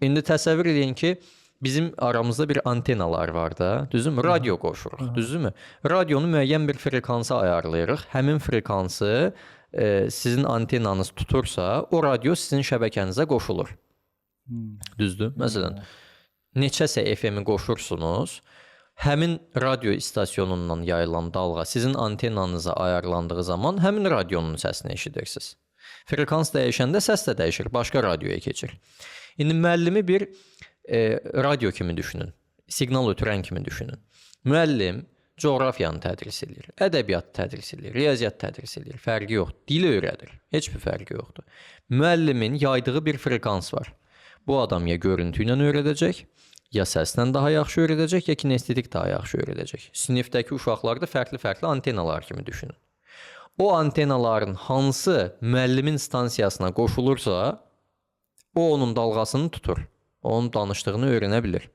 İndi təsəvvür edin ki, bizim aramızda bir antenalar var da, düzdürmü? Radio qoşuruq, düzdürmü? Radionu müəyyən bir frekansa ayarlayırıq. Həmin frekansı sizin antenanız tutursa, o radio sizin şəbəkənizə qoşulur. Düzdür? Məsələn, neçəsə FM-i qoşursunuz, həmin radio istasyonundan yayılan dalğa sizin antenanıza ayarlandığı zaman həmin radionun səsini eşidirsiniz. Frekans dəyişəndə səs də dəyişir, başqa radioya keçir. İndi müəllimi bir radio kimi düşünün, siqnal ötürən kimi düşünün. Müəllim coğrafiyanı tədris edir, ədəbiyyat tədris edir, riyaziyyat tədris edir, fərqi yoxdur, dil öyrədir, heç bir fərqi yoxdur. Müəllimin yaydığı bir frekans var. Bu adam ya görüntü ilə öyrədəcək, ya səslə daha yaxşı öyrədəcək, ya kinestetik daha yaxşı öyrədəcək. Sinifdəki uşaqlarda fərqli-fərqli antenalar kimi düşünün. O antenaların hansı müəllimin stansiyasına qoşulursa, o onun dalğasını tutur, onun danışdığını öyrənə bilir.